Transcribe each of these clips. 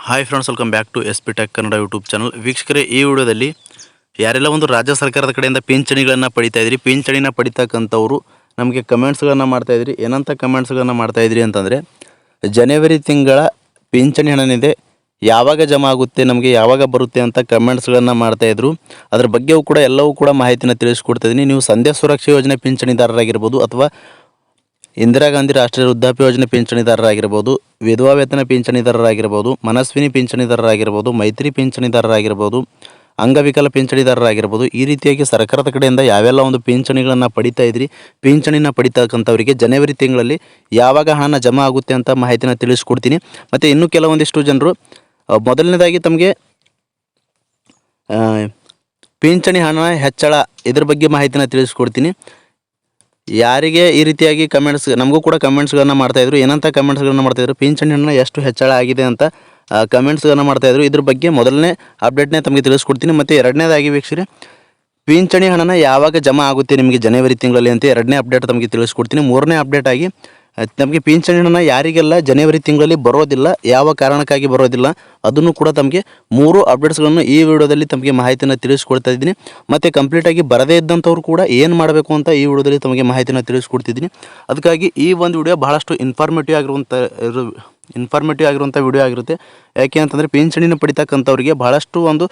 Hi friends, welcome back to S P tech Kannada YouTube channel. ವೀಕ್ಷಕರೇ, ಈ ವಿಡಿಯೋದಲ್ಲಿ ಯಾರೆಲ್ಲ ಒಂದು ರಾಜ್ಯ ಸರ್ಕಾರದ ಕಡೆಯಿಂದ ಪಿಂಚಣಿಗಳನ್ನು ಪಡಿತಾ ಇದ್ರಿ, ಪಿಂಚಣಿನ ಪಡಿತಕ್ಕಂಥವ್ರು ನಮಗೆ ಕಮೆಂಟ್ಸ್ಗಳನ್ನು ಮಾಡ್ತಾಯಿದ್ರಿ. ಏನಂತ ಕಮೆಂಟ್ಸ್ಗಳನ್ನು ಮಾಡ್ತಾಯಿದ್ರಿ ಅಂತಂದರೆ, ಜನವರಿ ತಿಂಗಳ ಪಿಂಚಣಿ ಹಣನಿದೆ ಯಾವಾಗ ಜಮಾ ಆಗುತ್ತೆ, ನಮಗೆ ಯಾವಾಗ ಬರುತ್ತೆ ಅಂತ ಕಮೆಂಟ್ಸ್ಗಳನ್ನು ಮಾಡ್ತಾಯಿದ್ರು. ಅದ್ರ ಬಗ್ಗೆಯೂ ಕೂಡ ಎಲ್ಲವೂ ಕೂಡ ಮಾಹಿತಿನ ತಿಳಿಸ್ಕೊಡ್ತಾಯಿದ್ದೀನಿ. ನೀವು ಸಂಧ್ಯಾ ಸುರಕ್ಷಾ ಯೋಜನೆ ಪಿಂಚಣಿದಾರರಾಗಿರ್ಬೋದು, ಅಥವಾ ಇಂದಿರಾ ಗಾಂಧಿ ರಾಷ್ಟ್ರೀಯ ವೃದ್ಧಾಪ್ಯ ಯೋಜನೆ ಪಿಂಚಣಿದಾರರಾಗಿರ್ಬೋದು, ವಿಧವಾ ವೇತನ ಪಿಂಚಣಿದಾರರಾಗಿರ್ಬೋದು, ಮನಸ್ವಿನಿ ಪಿಂಚಣಿದಾರರಾಗಿರ್ಬೋದು, ಮೈತ್ರಿ ಪಿಂಚಣಿದಾರರಾಗಿರ್ಬೋದು, ಅಂಗವಿಕಲ ಪಿಂಚಣಿದಾರರಾಗಿರ್ಬೋದು, ಈ ರೀತಿಯಾಗಿ ಸರ್ಕಾರದ ಕಡೆಯಿಂದ ಯಾವೆಲ್ಲ ಒಂದು ಪಿಂಚಣಿಗಳನ್ನು ಪಡಿತಾ ಇದ್ರಿ, ಪಿಂಚಣಿನ ಪಡಿತಕ್ಕಂಥವರಿಗೆ ಜನವರಿ ತಿಂಗಳಲ್ಲಿ ಯಾವಾಗ ಹಣನ ಜಮಾ ಆಗುತ್ತೆ ಅಂತ ಮಾಹಿತಿನ ತಿಳಿಸ್ಕೊಡ್ತೀನಿ. ಮತ್ತು ಇನ್ನೂ ಕೆಲವೊಂದಿಷ್ಟು ಜನರು ಮೊದಲನೇದಾಗಿ ತಮಗೆ ಪಿಂಚಣಿ ಹಣ ಹೆಚ್ಚಳ ಇದ್ರ ಬಗ್ಗೆ ಮಾಹಿತಿನ ತಿಳಿಸ್ಕೊಡ್ತೀನಿ. ಯಾರಿಗೆ ಈ ರೀತಿಯಾಗಿ ಕಮೆಂಟ್ಸ್, ನಮಗೂ ಕೂಡ ಕಮೆಂಟ್ಸ್ಗಳನ್ನು ಮಾಡ್ತಾಯಿದ್ರು. ಏನಂತ ಕಮೆಂಟ್ಸ್ಗಳನ್ನು ಮಾಡ್ತಾಯಿದ್ರು, ಪಿಂಚಣಿ ಹಣ ಎಷ್ಟು ಹೆಚ್ಚಳ ಆಗಿದೆ ಅಂತ ಕಮೆಂಟ್ಸ್ಗಳನ್ನು ಮಾಡ್ತಾಯಿದ್ರು. ಇದ್ರ ಬಗ್ಗೆ ಮೊದಲನೇ ಅಪ್ಡೇಟ್ನೇ ತಮಗೆ ತಿಳಿಸ್ಕೊಡ್ತೀನಿ. ಮತ್ತು ಎರಡನೇದಾಗಿ ವೀಕ್ಷಕರೇ, ಪಿಂಚಣಿ ಹಣನ ಯಾವಾಗ ಜಮಾ ಆಗುತ್ತೆ ನಿಮಗೆ ಜನವರಿ ತಿಂಗಳಲ್ಲಿ ಅಂತ ಎರಡನೇ ಅಪ್ಡೇಟ್ ತಮಗೆ ತಿಳಿಸ್ಕೊಡ್ತೀನಿ. ಮೂರನೇ ಅಪ್ಡೇಟ್ ಆಗಿ ನಮಗೆ ಪಿಂಚಣಿ ಹಣ ಯಾರಿಗೆಲ್ಲ ಜನವರಿ ತಿಂಗಳಲ್ಲಿ ಬರೋದಿಲ್ಲ, ಯಾವ ಕಾರಣಕ್ಕಾಗಿ ಬರೋದಿಲ್ಲ, ಅದನ್ನು ಕೂಡ ತಮಗೆ ಮೂರು ಅಪ್ಡೇಟ್ಸ್ಗಳನ್ನು ಈ ವಿಡಿಯೋದಲ್ಲಿ ತಮಗೆ ಮಾಹಿತಿನ ತಿಳಿಸ್ಕೊಡ್ತಾ ಇದ್ದೀನಿ. ಮತ್ತು ಕಂಪ್ಲೀಟಾಗಿ ಬರದೇ ಇದ್ದಂಥವ್ರು ಕೂಡ ಏನು ಮಾಡಬೇಕು ಅಂತ ಈ ವಿಡಿಯೋದಲ್ಲಿ ತಮಗೆ ಮಾಹಿತಿನ ತಿಳಿಸ್ಕೊಡ್ತಿದ್ದೀನಿ. ಅದಕ್ಕಾಗಿ ಈ ಒಂದು ವಿಡಿಯೋ ಬಹಳಷ್ಟು ಇನ್ಫಾರ್ಮೇಟಿವ್ ಆಗಿರುವಂಥ ವಿಡಿಯೋ ಆಗಿರುತ್ತೆ. ಯಾಕೆ ಅಂತಂದರೆ, ಪಿಂಚಣಿನ ಪಡಿತಕ್ಕಂಥವ್ರಿಗೆ ಬಹಳಷ್ಟು ಒಂದು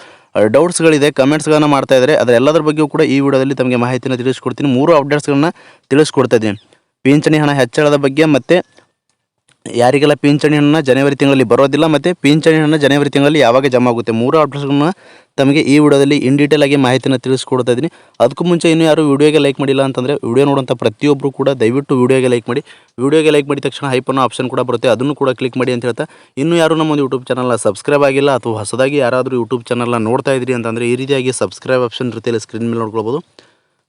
ಡೌಟ್ಸ್ಗಳಿದೆ, ಕಮೆಂಟ್ಸ್ಗಳನ್ನು ಮಾಡ್ತಾ ಇದ್ದಾರೆ. ಅದರೆಲ್ಲದರ ಬಗ್ಗೆಯೂ ಕೂಡ ಈ ವಿಡಿಯೋದಲ್ಲಿ ತಮಗೆ ಮಾಹಿತಿನ ತಿಳಿಸ್ಕೊಡ್ತೀನಿ. ಮೂರು ಅಪ್ಡೇಟ್ಸ್ಗಳನ್ನ ತಿಳಿಸ್ಕೊಡ್ತಾ ಇದ್ದೀನಿ. ಪಿಂಚಣಿ ಹಣ ಹೆಚ್ಚಳದ ಬಗ್ಗೆ, ಮತ್ತು ಯಾರಿಗೆಲ್ಲ ಪಿಂಚಣಿ ಹಣ ಜನವರಿ ತಿಂಗಳಲ್ಲಿ ಬರೋದಿಲ್ಲ, ಮತ್ತು ಪಿಂಚಣಿ ಹಣ ಜನವರಿ ತಿಂಗಳಲ್ಲಿ ಯಾವಾಗ ಜಮಾ ಆಗುತ್ತೆ, ಮೂರು ಅಪ್ಡೇಟ್ಸ್ಗಳನ್ನ ತಮಗೆ ಈ ವಿಡಿಯೋದಲ್ಲಿ ಇನ್ ಡೀಟೇಲ್ ಆಗಿ ಮಾಹಿತಿನ ತಿಳಿಸ್ಕೊಡ್ತಾ ಇದ್ದೀನಿ. ಅದಕ್ಕೂ ಮುಂಚೆ ಇನ್ನೂ ಯಾರು ವಿಡಿಯೋಗೆ ಲೈಕ್ ಮಾಡಿಲ್ಲ ಅಂತಂದರೆ, ವಿಡಿಯೋ ನೋಡುವಂಥ ಪ್ರತಿಯೊಬ್ಬರು ಕೂಡ ದಯವಿಟ್ಟು ವಿಡಿಯೋಗೆ ಲೈಕ್ ಮಾಡಿ. ವಿಡಿಯೋಗೆ ಲೈಕ್ ಮಾಡಿದ ತಕ್ಷಣ ಹೈಪ್ ಅನ್ನೋ ಆಪ್ಷನ್ ಕೂಡ ಬರುತ್ತೆ, ಅದನ್ನು ಕೂಡ ಕ್ಲಿಕ್ ಮಾಡಿ ಅಂತ ಹೇಳ್ತಾ, ಇನ್ನೂ ಯಾರು ನಮ್ಮ ಒಂದು ಯೂಟ್ಯೂಬ್ ಚಾನಲ್ನ ಸಬ್ಸ್ಕ್ರೈಬ್ ಆಗಿಲ್ಲ ಅಥವಾ ಹೊಸದಾಗಿ ಯಾರಾದರೂ ಯೂಟ್ಯೂಬ್ ಚಾನಲ್ನ ನೋಡ್ತಾ ಇದ್ರಿ ಅಂತಂದರೆ, ಈ ರೀತಿಯಾಗಿ ಸಬ್ಸ್ಕ್ರೈಬ್ ಆಪ್ಷನ್ ರೀತಿಯಲ್ಲಿ ಸ್ಕ್ರೀನ್ ಮೇಲೆ ನೋಡ್ಕೊಳ್ಬೋದು.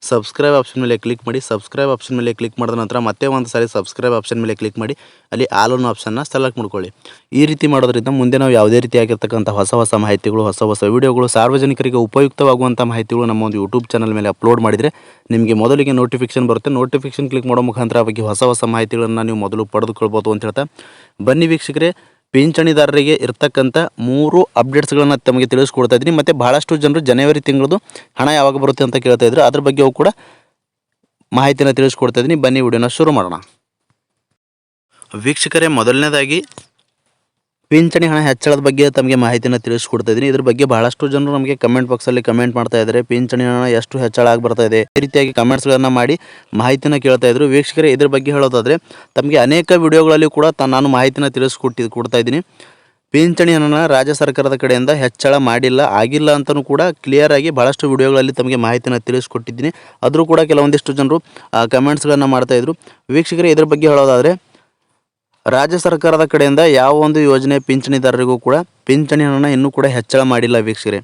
ಸಬ್ಸ್ಕ್ರೈಬ್ ಆಪ್ಷನ್ ಮೇಲೆ ಕ್ಲಿಕ್ ಮಾಡಿ. ಸಬ್ಸ್ಕ್ರೈಬ್ ಆಪ್ಷನ್ ಮೇಲೆ ಕ್ಲಿಕ್ ಮಾಡಿದ ನಂತರ ಮತ್ತೆ ಒಂದು ಸಾರಿ ಸಬ್ಸ್ಕ್ರೈಬ್ ಆಪ್ಷನ್ ಮೇಲೆ ಕ್ಲಿಕ್ ಮಾಡಿ, ಅಲ್ಲಿ ಆಲ್ ಅನ್ನೋ ಆಪ್ಷನ್ನ ಸೆಲೆಕ್ಟ್ ಮಾಡ್ಕೊಳ್ಳಿ. ಈ ರೀತಿ ಮಾಡೋದ್ರಿಂದ ಮುಂದೆ ನಾವು ಯಾವುದೇ ರೀತಿಯಾಗಿರ್ತಕ್ಕಂಥ ಹೊಸ ಮಾಹಿತಿಗಳು, ಹೊಸ ವಿಡಿಯೋಗಳು, ಸಾರ್ವಜನಿಕರಿಗೆ ಉಪಯುಕ್ತವಾಗುವಂಥ ಮಾಹಿತಿಗಳು ನಮ್ಮ ಒಂದು ಯೂಟ್ಯೂಬ್ ಚಾನಲ್ ಮೇಲೆ ಅಪ್ಲೋಡ್ ಮಾಡಿದರೆ ನಿಮಗೆ ಮೊದಲಿಗೆ ನೋಟಿಫಿಕೇಶನ್ ಬರುತ್ತೆ. ನೋಟಿಫಿಕೇಶನ್ ಕ್ಲಿಕ್ ಮಾಡೋ ಮುಖಾಂತರ ಆ ಬಗ್ಗೆ ಹೊಸ ಮಾಹಿತಿಗಳನ್ನು ನೀವು ಮೊದಲು ಪಡೆದುಕೊಳ್ಬೋದು ಅಂತ ಹೇಳ್ತಾ, ಬನ್ನಿ ವೀಕ್ಷಕರೇ, ಪಿಂಚಣಿದಾರರಿಗೆ ಇರ್ತಕ್ಕಂಥ ಮೂರು ಅಪ್ಡೇಟ್ಸ್ಗಳನ್ನು ತಮಗೆ ತಿಳಿಸ್ಕೊಡ್ತಾ ಇದ್ದೀನಿ. ಮತ್ತು ಬಹಳಷ್ಟು ಜನರು ಜನವರಿ ತಿಂಗಳದು ಹಣ ಯಾವಾಗ ಬರುತ್ತೆ ಅಂತ ಕೇಳ್ತಾ ಇದ್ರು, ಅದ್ರ ಬಗ್ಗೆಯೂ ಕೂಡ ಮಾಹಿತಿನ ತಿಳಿಸ್ಕೊಡ್ತಾ ಇದ್ದೀನಿ. ಬನ್ನಿ ವಿಡಿಯೋನ ಶುರು ಮಾಡೋಣ. ವೀಕ್ಷಕರೇ, ಮೊದಲನೇದಾಗಿ ಪಿಂಚಣಿ ಹಣ ಹೆಚ್ಚಳದ ಬಗ್ಗೆ ತಮಗೆ ಮಾಹಿತಿನ ತಿಳಿಸ್ಕೊಡ್ತಾ ಇದ್ದೀನಿ. ಇದ್ರ ಬಗ್ಗೆ ಬಹಳಷ್ಟು ಜನರು ನಮಗೆ ಕಮೆಂಟ್ ಬಾಕ್ಸಲ್ಲಿ ಕಮೆಂಟ್ ಮಾಡ್ತಾ ಇದ್ದಾರೆ, ಪಿಂಚಣಿ ಹಣ ಎಷ್ಟು ಹೆಚ್ಚಳ ಆಗಿ ಬರ್ತಾ ಇದೆ, ಈ ರೀತಿಯಾಗಿ ಕಮೆಂಟ್ಸ್ಗಳನ್ನು ಮಾಡಿ ಮಾಹಿತಿನ ಕೇಳ್ತಾ ಇದ್ರು. ವೀಕ್ಷಕರೇ, ಇದ್ರ ಬಗ್ಗೆ ಹೇಳೋದಾದರೆ ತಮಗೆ ಅನೇಕ ವಿಡಿಯೋಗಳಲ್ಲಿ ಕೂಡ ನಾನು ಮಾಹಿತಿನ ಕೊಡ್ತಾ ಇದ್ದೀನಿ. ಪಿಂಚಣಿ ಹಣನ ರಾಜ್ಯ ಸರ್ಕಾರದ ಕಡೆಯಿಂದ ಹೆಚ್ಚಳ ಆಗಿಲ್ಲ ಅಂತಲೂ ಕೂಡ ಕ್ಲಿಯರ್ ಆಗಿ ಭಾಳಷ್ಟು ವಿಡಿಯೋಗಳಲ್ಲಿ ತಮಗೆ ಮಾಹಿತಿನ ತಿಳಿಸ್ಕೊಟ್ಟಿದ್ದೀನಿ. ಆದರೂ ಕೂಡ ಕೆಲವೊಂದಿಷ್ಟು ಜನರು ಕಮೆಂಟ್ಸ್ಗಳನ್ನು ಮಾಡ್ತಾಯಿದ್ರು. ವೀಕ್ಷಕರೇ, ಇದ್ರ ಬಗ್ಗೆ ಹೇಳೋದಾದರೆ ರಾಜ್ಯ ಸರ್ಕಾರದ ಕಡೆಯಿಂದ ಯಾವ ಒಂದು ಯೋಜನೆ ಪಿಂಚಣಿದಾರರಿಗೂ ಕೂಡ ಪಿಂಚಣಿ ಹಣನ ಇನ್ನೂ ಕೂಡ ಹೆಚ್ಚಳ ಮಾಡಿಲ್ಲ. ವೀಕ್ಷಕರೇ,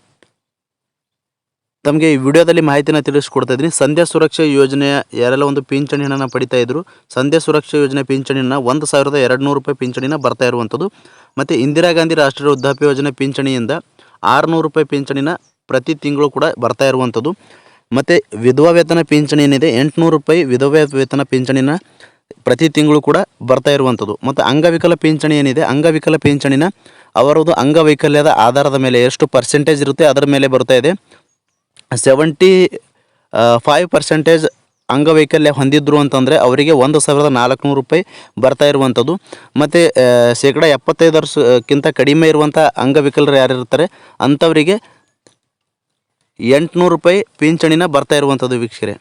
ತಮಗೆ ಈ ವಿಡಿಯೋದಲ್ಲಿ ಮಾಹಿತಿನ ತಿಳಿಸ್ಕೊಡ್ತಾ ಇದ್ದೀನಿ. ಸಂಧ್ಯಾ ಸುರಕ್ಷಾ ಯೋಜನೆಯ ಯಾರೆಲ್ಲ ಒಂದು ಪಿಂಚಣಿ ಹಣನ ಪಡಿತಾ ಇದ್ರು, ಸಂಧ್ಯಾ ಸುರಕ್ಷಾ ಯೋಜನೆ ಪಿಂಚಣಿನ 1200 ರೂಪಾಯಿ ಪಿಂಚಣಿನ ಬರ್ತಾ ಇರುವಂಥದ್ದು. ಮತ್ತು ಇಂದಿರಾ ಗಾಂಧಿ ರಾಷ್ಟ್ರೀಯ ವೃದ್ಧಾಪ್ಯ ಯೋಜನೆ ಪಿಂಚಣಿಯಿಂದ 600 ರೂಪಾಯಿ ಪಿಂಚಣಿನ ಪ್ರತಿ ತಿಂಗಳು ಕೂಡ ಬರ್ತಾ ಇರುವಂಥದ್ದು. ಮತ್ತು ವಿಧವಾ ವೇತನ ಪಿಂಚಣಿ ಏನಿದೆ 800 ರೂಪಾಯಿ ವಿಧವಾ ವೇತನ ಪಿಂಚಣಿನ ಪ್ರತಿ ತಿಂಗಳು ಕೂಡ ಬರ್ತಾ ಇರುವಂಥದ್ದು. ಮತ್ತು ಅಂಗವಿಕಲ ಪಿಂಚಣಿ ಏನಿದೆ, ಅಂಗವಿಕಲ ಪಿಂಚಣಿನ ಅವರದು ಅಂಗವೈಕಲ್ಯದ ಆಧಾರದ ಮೇಲೆ ಎಷ್ಟು ಪರ್ಸೆಂಟೇಜ್ ಇರುತ್ತೆ ಅದರ ಮೇಲೆ ಬರ್ತಾ ಇದೆ. 75% ಅಂಗವೈಕಲ್ಯ ಹೊಂದಿದ್ರು ಅಂತಂದರೆ ಅವರಿಗೆ 1400 ರೂಪಾಯಿ ಬರ್ತಾ ಇರುವಂಥದ್ದು. ಮತ್ತು 75% ಕಡಿಮೆ ಇರುವಂಥ ಅಂಗವಿಕಲರು ಯಾರಿರ್ತಾರೆ ಅಂಥವರಿಗೆ 800 ರೂಪಾಯಿ ಪಿಂಚಣಿನ ಬರ್ತಾ ಇರುವಂಥದ್ದು. ವೀಕ್ಷಕರೇ,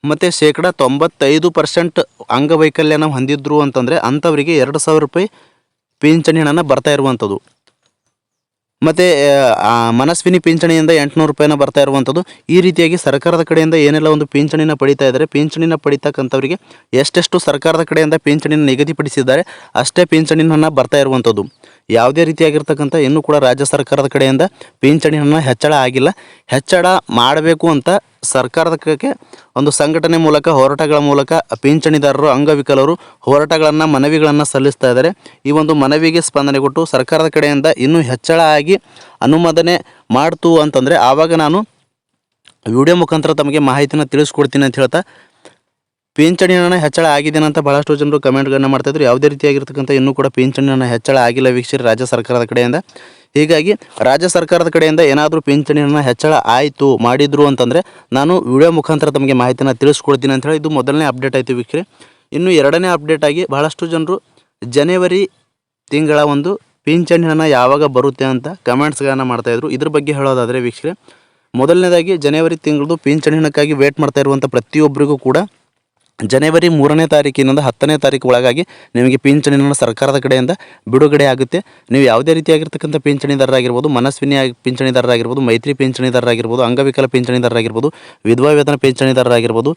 ಮತ್ತು 95% ಅಂಗವೈಕಲ್ಯನ ಹೊಂದಿದ್ರು ಅಂತಂದರೆ ಅಂಥವರಿಗೆ 2000 ರೂಪಾಯಿ ಪಿಂಚಣಿ ಹಣನ ಬರ್ತಾ ಇರುವಂಥದ್ದು. ಮತ್ತು ಮನಸ್ವಿನಿ ಪಿಂಚಣಿಯಿಂದ 800 ರೂಪಾಯಿನ ಬರ್ತಾ ಇರುವಂಥದ್ದು. ಈ ರೀತಿಯಾಗಿ ಸರ್ಕಾರದ ಕಡೆಯಿಂದ ಏನೆಲ್ಲ ಒಂದು ಪಿಂಚಣಿನ ಪಡಿತಾ ಇದ್ದಾರೆ, ಪಿಂಚಣಿನ ಪಡಿತಕ್ಕಂಥವರಿಗೆ ಎಷ್ಟೆಷ್ಟು ಸರ್ಕಾರದ ಕಡೆಯಿಂದ ಪಿಂಚಣಿನ ನಿಗದಿಪಡಿಸಿದ್ದಾರೆ ಅಷ್ಟೇ ಪಿಂಚಣಿನ ಹಣ ಬರ್ತಾ ಇರುವಂಥದ್ದು. ಯಾವುದೇ ರೀತಿಯಾಗಿರ್ತಕ್ಕಂಥ ಇನ್ನೂ ಕೂಡ ರಾಜ್ಯ ಸರ್ಕಾರದ ಕಡೆಯಿಂದ ಪಿಂಚಣಿ ಹಣ ಹೆಚ್ಚಳ ಆಗಿಲ್ಲ. ಹೆಚ್ಚಳ ಮಾಡಬೇಕು ಅಂತ ಸರ್ಕಾರದ ಕಡೆಗೆ ಒಂದು ಸಂಘಟನೆ ಮೂಲಕ, ಹೋರಾಟಗಳ ಮೂಲಕ ಪಿಂಚಣಿದಾರರು, ಅಂಗವಿಕಲರು ಮನವಿಗಳನ್ನು ಸಲ್ಲಿಸ್ತಾ ಇದ್ದಾರೆ. ಈ ಒಂದು ಮನವಿಗೆ ಸ್ಪಂದನೆ ಕೊಟ್ಟು ಸರ್ಕಾರದ ಕಡೆಯಿಂದ ಇನ್ನೂ ಹೆಚ್ಚಳ ಆಗಿ ಅನುಮೋದನೆ ಮಾಡ್ತು ಅಂತಂದರೆ ಆವಾಗ ನಾನು ವಿಡಿಯೋ ಮುಖಾಂತರ ತಮಗೆ ಮಾಹಿತಿನ ತಿಳಿಸ್ಕೊಡ್ತೀನಿ ಅಂತ ಹೇಳ್ತಾ, ಪಿಂಚಣಿ ಹಣ ಹೆಚ್ಚಳ ಆಗಿದೆ ಅಂತ ಬಹಳಷ್ಟು ಜನರು ಕಮೆಂಟ್ಗಳನ್ನ ಮಾಡ್ತಾಯಿದ್ರು. ಯಾವುದೇ ರೀತಿಯಾಗಿರ್ತಕ್ಕಂಥ ಇನ್ನೂ ಕೂಡ ಪಿಂಚಣಿ ಹಣ ಹೆಚ್ಚಳ ಆಗಿಲ್ಲ ವೀಕ್ಷಕರೇ ರಾಜ್ಯ ಸರ್ಕಾರದ ಕಡೆಯಿಂದ. ಹೀಗಾಗಿ ರಾಜ್ಯ ಸರ್ಕಾರದ ಕಡೆಯಿಂದ ಏನಾದರೂ ಪಿಂಚಣಿ ಹಣ ಹೆಚ್ಚಳ ಆಯಿತು ಮಾಡಿದ್ರು ಅಂತಂದರೆ ನಾನು ವಿಡಿಯೋ ಮುಖಾಂತರ ತಮಗೆ ಮಾಹಿತಿನ ತಿಳಿಸ್ಕೊಡ್ತೀನಿ ಅಂತ ಹೇಳಿ ಇದು ಮೊದಲನೇ ಅಪ್ಡೇಟ್ ಆಯಿತು ವೀಕ್ಷಕರೇ. ಇನ್ನು ಎರಡನೇ ಅಪ್ಡೇಟ್ ಆಗಿ ಬಹಳಷ್ಟು ಜನರು ಜನವರಿ ತಿಂಗಳ ಒಂದು ಪಿಂಚಣಿ ಹಣ ಯಾವಾಗ ಬರುತ್ತೆ ಅಂತ ಕಮೆಂಟ್ಸ್ಗಳನ್ನು ಮಾಡ್ತಾಯಿದ್ರು. ಇದ್ರ ಬಗ್ಗೆ ಹೇಳೋದಾದರೆ ವೀಕ್ಷಕರೇ, ಮೊದಲನೇದಾಗಿ ಜನವರಿ ತಿಂಗಳದು ಪಿಂಚಣಿ ಹಣಕ್ಕಾಗಿ ವೇಟ್ ಮಾಡ್ತಾ ಇರುವಂಥ ಪ್ರತಿಯೊಬ್ಬರಿಗೂ ಕೂಡ ಜನವರಿ 3ನೇ ತಾರೀಕಿನಿಂದ 10ನೇ ತಾರೀಕು ಒಳಗಾಗಿ ನಿಮಗೆ ಪಿಂಚಣಿ ಹಣ ಸರ್ಕಾರದ ಕಡೆಯಿಂದ ಬಿಡುಗಡೆ ಆಗುತ್ತೆ. ನೀವು ಯಾವುದೇ ರೀತಿಯಾಗಿರ್ತಕ್ಕಂಥ ಪಿಂಚಣಿದಾರರಾಗಿರ್ಬೋದು, ಮನಸ್ವಿನಿ ಪಿಂಚಣಿದಾರರಾಗಿರ್ಬೋದು, ಮೈತ್ರಿ ಪಿಂಚಣಿದಾರರಾಗಿರ್ಬೋದು, ಅಂಗವಿಕಲ ಪಿಂಚಣಿದಾರರಾಗಿರ್ಬೋದು, ವಿಧವಾ ವೇತನ ಪಿಂಚಣಿದಾರರಾಗಿರ್ಬೋದು,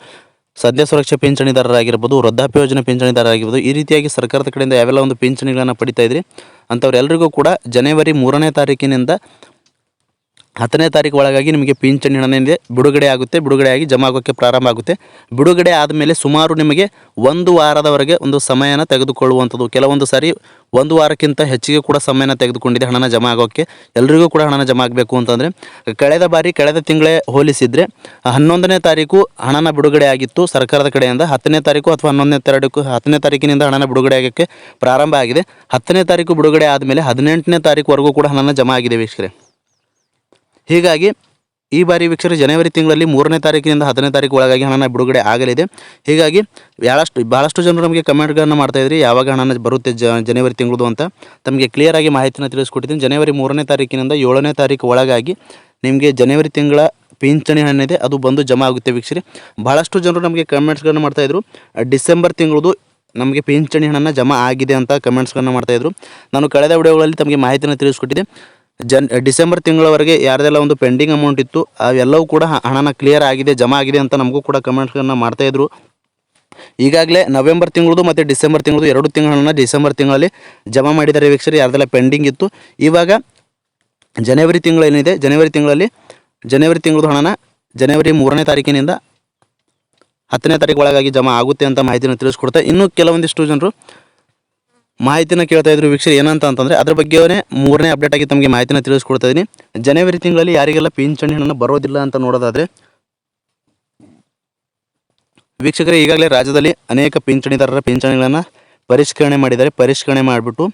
ಸದ್ಯ ಸುರಕ್ಷಾ ಪಿಂಚಣಿದಾರರಾಗಿರ್ಬೋದು, ವೃದ್ಧಾಪ್ಯ ಯೋಜನೆ ಪಿಂಚಣಿದಾರರಾಗಿರ್ಬೋದು, ಈ ರೀತಿಯಾಗಿ ಸರ್ಕಾರದ ಕಡೆಯಿಂದ ಯಾವೆಲ್ಲ ಒಂದು ಪಿಂಚಣಿಗಳನ್ನು ಪಡಿತಾ ಇದ್ರಿ ಅಂಥವ್ರೆಲ್ಲರಿಗೂ ಕೂಡ ಜನವರಿ 3ನೇ ತಾರೀಕಿನಿಂದ 10ನೇ ತಾರೀಕು ಒಳಗಾಗಿ ನಿಮಗೆ ಪಿಂಚಣಿ ಹಣದಿಂದ ಬಿಡುಗಡೆ ಆಗುತ್ತೆ. ಬಿಡುಗಡೆಯಾಗಿ ಜಮಾ ಆಗೋಕ್ಕೆ ಪ್ರಾರಂಭ ಆಗುತ್ತೆ. ಬಿಡುಗಡೆ ಆದಮೇಲೆ ಸುಮಾರು ನಿಮಗೆ 1 ವಾರದವರೆಗೆ ಒಂದು ಸಮಯನ ತೆಗೆದುಕೊಳ್ಳುವಂಥದ್ದು. ಕೆಲವೊಂದು ಸಾರಿ 1 ವಾರಕ್ಕಿಂತ ಹೆಚ್ಚಿಗೆ ಕೂಡ ಸಮಯನ ತೆಗೆದುಕೊಂಡಿದೆ ಹಣನ ಜಮಾ ಆಗೋಕ್ಕೆ. ಎಲ್ರಿಗೂ ಕೂಡ ಹಣನ ಜಮಾ ಆಗಬೇಕು ಅಂತಂದರೆ ಕಳೆದ ತಿಂಗಳೇ ಹೋಲಿಸಿದರೆ 11ನೇ ತಾರೀಕು ಹಣನ ಬಿಡುಗಡೆ ಆಗಿತ್ತು ಸರ್ಕಾರದ ಕಡೆಯಿಂದ. 10ನೇ ತಾರೀಕು ಅಥವಾ 10ನೇ ತಾರೀಕಿನಿಂದ ಹಣನ ಬಿಡುಗಡೆ ಆಗೋಕ್ಕೆ ಪ್ರಾರಂಭ ಆಗಿದೆ. 10ನೇ ತಾರೀಕು ಬಿಡುಗಡೆ ಆದಮೇಲೆ 18ನೇ ತಾರೀಕುವರೆಗೂ ಕೂಡ ಹಣನ ಜಮಾ ಆಗಿದೆ ವೀಕ್ಷಕರೇ. ಹೀಗಾಗಿ ಈ ಬಾರಿ ವೀಕ್ಷಕರೇ ಜನವರಿ ತಿಂಗಳಲ್ಲಿ 3ನೇ ತಾರೀಕಿನಿಂದ 10ನೇ ತಾರೀಕು ಒಳಗಾಗಿ ಹಣನ ಬಿಡುಗಡೆ ಆಗಲಿದೆ. ಹೀಗಾಗಿ ಭಾಳಷ್ಟು ಜನರು ನಮಗೆ ಕಮೆಂಟ್ಗಳನ್ನು ಮಾಡ್ತಾಯಿದ್ರಿ ಯಾವಾಗ ಹಣನ ಬರುತ್ತೆ ಜನವರಿ ತಿಂಗಳದು ಅಂತ. ತಮಗೆ ಕ್ಲಿಯರಾಗಿ ಮಾಹಿತಿನ ತಿಳಿಸ್ಕೊಟ್ಟಿದ್ದೀನಿ. ಜನವರಿ 3ನೇ ತಾರೀಕಿನಿಂದ 7ನೇ ತಾರೀಕು ಒಳಗಾಗಿ ನಿಮಗೆ ಜನವರಿ ತಿಂಗಳ ಪಿಂಚಣಿ ಹಣ ಇದೆ ಅದು ಬಂದು ಜಮಾ ಆಗುತ್ತೆ ವೀಕ್ಷಕರೇ. ಭಾಳಷ್ಟು ಜನರು ನಮಗೆ ಕಮೆಂಟ್ಸ್ಗಳನ್ನು ಮಾಡ್ತಾಯಿದ್ರು ಡಿಸೆಂಬರ್ ತಿಂಗಳದು ನಮಗೆ ಪಿಂಚಣಿ ಹಣನ ಜಮಾ ಆಗಿದೆ ಅಂತ ಕಮೆಂಟ್ಸ್ಗಳನ್ನು ಮಾಡ್ತಾಯಿದ್ರು. ನಾನು ಕಳೆದ ವಿಡಿಯೋಗಳಲ್ಲಿ ತಮಗೆ ಮಾಹಿತಿನ ತಿಳಿಸ್ಕೊಟ್ಟಿದ್ದೆ. ಡಿಸೆಂಬರ್ ತಿಂಗಳವರೆಗೆ ಯಾರ್ದೆಲ್ಲ ಒಂದು ಪೆಂಡಿಂಗ್ ಅಮೌಂಟ್ ಇತ್ತು ಅವೆಲ್ಲವೂ ಕೂಡ ಹಣನ ಕ್ಲಿಯರ್ ಆಗಿದೆ, ಜಮಾ ಆಗಿದೆ ಅಂತ ನಮಗೂ ಕೂಡ ಕಮೆಂಟ್ಸ್ಗಳನ್ನು ಮಾಡ್ತಾಯಿದ್ರು. ಈಗಾಗಲೇ ನವೆಂಬರ್ ತಿಂಗಳದು ಮತ್ತು ಡಿಸೆಂಬರ್ ತಿಂಗಳದು 2 ತಿಂಗಳ ಹಣನ ಡಿಸೆಂಬರ್ ತಿಂಗಳಲ್ಲಿ ಜಮಾ ಮಾಡಿದ್ದಾರೆ ವೀಕ್ಷಕರೇ. ಯಾರ್ದೆಲ್ಲ ಪೆಂಡಿಂಗ್ ಇತ್ತು ಇವಾಗ ಜನವರಿ ತಿಂಗಳು ಏನಿದೆ ಜನವರಿ ತಿಂಗಳದು ಹಣನ ಜನವರಿ 3ನೇ ತಾರೀಕಿನಿಂದ 10ನೇ ತಾರೀಕು ಒಳಗಾಗಿ ಜಮಾ ಆಗುತ್ತೆ ಅಂತ ಮಾಹಿತಿನ ತಿಳಿಸ್ಕೊಡ್ತಾ ಇನ್ನೂ ಕೆಲವೊಂದಿಷ್ಟು ಜನರು ಮಾಹಿತಿನ ಕೇಳ್ತಾ ಇದ್ರು ವೀಕ್ಷಕರು. ಏನಂತ ಅಂತಂದರೆ ಅದ್ರ ಬಗ್ಗೆನೇ 3ನೇ ಅಪ್ಡೇಟ್ ಆಗಿ ತಮಗೆ ಮಾಹಿತಿನ ತಿಳಿಸ್ಕೊಡ್ತಾ ಇದ್ದೀನಿ. ಜನವರಿ ತಿಂಗಳಲ್ಲಿ ಯಾರಿಗೆಲ್ಲ ಪಿಂಚಣಿ ಹಣ ಬರೋದಿಲ್ಲ ಅಂತ ನೋಡೋದಾದರೆ ವೀಕ್ಷಕರೇ, ಈಗಾಗಲೇ ರಾಜ್ಯದಲ್ಲಿ ಅನೇಕ ಪಿಂಚಣಿದಾರರ ಪಿಂಚಣಿಗಳನ್ನು ಪರಿಷ್ಕರಣೆ ಮಾಡಿದ್ದಾರೆ. ಪರಿಷ್ಕರಣೆ ಮಾಡಿಬಿಟ್ಟು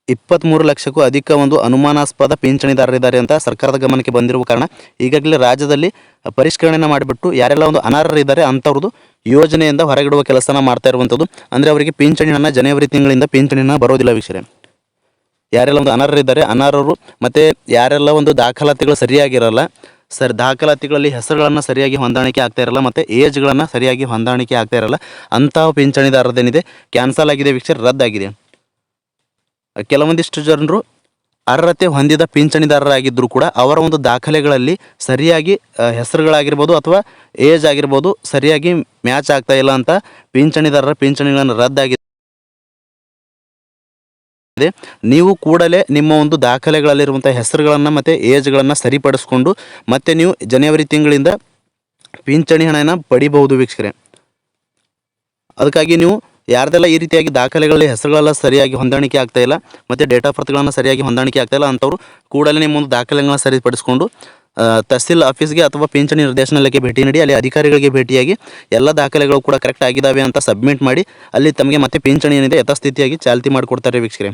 23 ಲಕ್ಷಕ್ಕೂ ಅಧಿಕ ಒಂದು ಅನುಮಾನಾಸ್ಪದ ಪಿಂಚಣಿದಾರರಿದ್ದಾರೆ ಅಂತ ಸರ್ಕಾರದ ಗಮನಕ್ಕೆ ಬಂದಿರುವ ಕಾರಣ ಈಗಾಗಲೇ ರಾಜ್ಯದಲ್ಲಿ ಪರಿಷ್ಕರಣೆಯನ್ನು ಮಾಡಿಬಿಟ್ಟು ಯಾರೆಲ್ಲ ಒಂದು ಅನರ್ಹರಿದ್ದಾರೆ ಅಂಥವ್ರದ್ದು ಯೋಜನೆಯಿಂದ ಹೊರಗಿಡುವ ಕೆಲಸನ ಮಾಡ್ತಾ ಇರುವಂಥದ್ದು. ಅಂದರೆ ಅವರಿಗೆ ಪಿಂಚಣಿ ಹಣ ಜನವರಿ ತಿಂಗಳಿಂದ ಪಿಂಚಣಿ ಹಣ ಬರೋದಿಲ್ಲ ವೀಕ್ಷಕರೇ. ಯಾರೆಲ್ಲ ಒಂದು ಅನರ್ಹರಿದ್ದಾರೆ ಅನರ್ಹರು ಮತ್ತು ಯಾರೆಲ್ಲ ಒಂದು ದಾಖಲಾತಿಗಳು ಸರಿಯಾಗಿರಲ್ಲ ದಾಖಲಾತಿಗಳಲ್ಲಿ ಹೆಸರುಗಳನ್ನು ಸರಿಯಾಗಿ ಹೊಂದಾಣಿಕೆ ಆಗ್ತಾ ಇರಲ್ಲ ಮತ್ತು ಏಜ್ಗಳನ್ನು ಸರಿಯಾಗಿ ಹೊಂದಾಣಿಕೆ ಆಗ್ತಾ ಇರಲ್ಲ ಅಂತಹ ಪಿಂಚಣಿದಾರರದೇನಿದೆ ಕ್ಯಾನ್ಸಲ್ ಆಗಿದೆ ವೀಕ್ಷಕರೇ, ರದ್ದಾಗಿದೆ. ಕೆಲವೊಂದಿಷ್ಟು ಜನರು ಅರ್ಹತೆ ಹೊಂದಿದ ಪಿಂಚಣಿದಾರರಾಗಿದ್ದರೂ ಕೂಡ ಅವರ ಒಂದು ದಾಖಲೆಗಳಲ್ಲಿ ಸರಿಯಾಗಿ ಹೆಸರುಗಳಾಗಿರ್ಬೋದು ಅಥವಾ ಏಜ್ ಆಗಿರ್ಬೋದು ಸರಿಯಾಗಿ ಮ್ಯಾಚ್ ಆಗ್ತಾ ಇಲ್ಲ ಅಂತ ಪಿಂಚಣಿದಾರರ ಪಿಂಚಣಿಗಳನ್ನು ರದ್ದಾಗಿದೆ. ನೀವು ಕೂಡಲೇ ನಿಮ್ಮ ಒಂದು ದಾಖಲೆಗಳಲ್ಲಿರುವಂಥ ಹೆಸರುಗಳನ್ನು ಮತ್ತು ಏಜ್ಗಳನ್ನು ಸರಿಪಡಿಸ್ಕೊಂಡು ಮತ್ತೆ ನೀವು ಜನವರಿ ತಿಂಗಳಿಂದ ಪಿಂಚಣಿ ಹಣನ ಪಡಿಬಹುದು ವೀಕ್ಷಕರೇ. ಅದಕ್ಕಾಗಿ ನೀವು ಯಾರ್ದೆಲ್ಲ ಈ ರೀತಿಯಾಗಿ ದಾಖಲೆಗಳಲ್ಲಿ ಹೆಸರುಗಳೆಲ್ಲ ಸರಿಯಾಗಿ ಹೊಂದಾಣಿಕೆ ಆಗ್ತಾಯಿಲ್ಲ ಮತ್ತು ಡೇಟ್ ಆಫ್ ಬರ್ತ್ಗಳನ್ನು ಸರಿಯಾಗಿ ಹೊಂದಾಣಿಕೆ ಆಗ್ತಾಯಿಲ್ಲ ಅಂಥವ್ರು ಕೂಡಲೇ ನಿಮ್ಮ ಒಂದು ದಾಖಲೆಗಳನ್ನ ಸರಿಪಡಿಸ್ಕೊಂಡು ತಹಸೀಲ್ ಆಫೀಸ್ಗೆ ಅಥವಾ ಪಿಂಚಣಿ ನಿರ್ದೇಶನಾಲಯಕ್ಕೆ ಭೇಟಿ ನೀಡಿ ಅಲ್ಲಿ ಅಧಿಕಾರಿಗಳಿಗೆ ಭೇಟಿಯಾಗಿ ಎಲ್ಲ ದಾಖಲೆಗಳು ಕೂಡ ಕರೆಕ್ಟ್ ಆಗಿದ್ದಾವೆ ಅಂತ ಸಬ್ಮಿಟ್ ಮಾಡಿ ಅಲ್ಲಿ ತಮಗೆ ಮತ್ತೆ ಪಿಂಚಣಿ ಏನಿದೆ ಯಥಾಸ್ಥಿತಿಯಾಗಿ ಚಾಲ್ತಿ ಮಾಡಿಕೊಡ್ತಾರೆ ವೀಕ್ಷಕರೇ.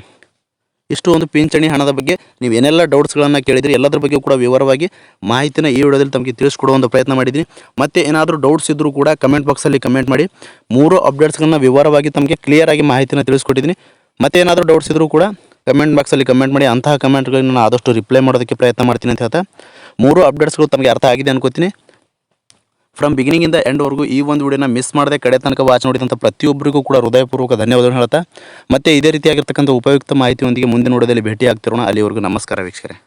ಇಷ್ಟು ಒಂದು ಪಿಂಚಣಿ ಹಣದ ಬಗ್ಗೆ ನೀವು ಏನೆಲ್ಲ ಡೌಟ್ಸ್ಗಳನ್ನು ಕೇಳಿದ್ರಿ ಎಲ್ಲದರ ಬಗ್ಗೆ ಕೂಡ ವಿವರವಾಗಿ ಮಾಹಿತಿನ ಈ ವಿಡಿಯೋದಲ್ಲಿ ತಮಗೆ ತಿಳಿಸ್ಕೊಡೋ ಒಂದು ಪ್ರಯತ್ನ ಮಾಡಿದ್ದೀನಿ. ಮತ್ತೆ ಏನಾದರೂ ಡೌಟ್ಸ್ ಇದ್ದರೂ ಕೂಡ ಕಮೆಂಟ್ ಬಾಕ್ಸಲ್ಲಿ ಕಮೆಂಟ್ ಮಾಡಿ. 3 ಅಪ್ಡೇಟ್ಸ್ಗಳನ್ನ ವಿವರವಾಗಿ ತಮಗೆ ಕ್ಲಿಯರಾಗಿ ಮಾಹಿತಿನ ತಿಳಿಸ್ಕೊಟ್ಟಿದ್ದೀನಿ. ಮತ್ತೆ ಏನಾದರೂ ಡೌಟ್ಸ್ ಇದ್ದರೂ ಕೂಡ ಕಮೆಂಟ್ ಬಾಕ್ಸಲ್ಲಿ ಕಮೆಂಟ್ ಮಾಡಿ. ಅಂತಹ ಕಮೆಂಟ್ಗಳನ್ನ ನಾನು ಆದಷ್ಟು ರಿಪ್ಲೈ ಮಾಡೋದಕ್ಕೆ ಪ್ರಯತ್ನ ಮಾಡ್ತೀನಿ ಅಂತ ಹೇಳ್ತಾ 3 ಅಪ್ಡೇಟ್ಸ್ಗಳು ತಮಗೆ ಅರ್ಥ ಆಗಿದೆ ಅನ್ಕೋತೀನಿ. ಫ್ರಮ್ ಬಿಗಿನಿಂಗಿಂದ ಎಂಡ್ವರೆಗೂ ಈ ಒಂದು ವಿಡಿಯೋನ ಮಿಸ್ ಮಾಡದೆ ಕಡೆ ತನಕ ವಾಚ್ ನೋಡಿದಂಥ ಪ್ರತಿಯೊಬ್ಬರಿಗೂ ಕೂಡ ಹೃದಯಪೂರ್ವಕ ಧನ್ಯವಾದಗಳು ಹೇಳ್ತಾ ಮತ್ತೆ ಇದೇ ರೀತಿಯಾಗಿರ್ತಕ್ಕಂಥ ಉಪಯುಕ್ತ ಮಾಹಿತಿಯೊಂದಿಗೆ ಮುಂದಿನ ವಿಡಿಯೋದಲ್ಲಿ ಭೇಟಿ ಆಗ್ತಿರೋಣ. ಅಲ್ಲಿವರೆಗೂ ನಮಸ್ಕಾರ ವೀಕ್ಷಕರೇ.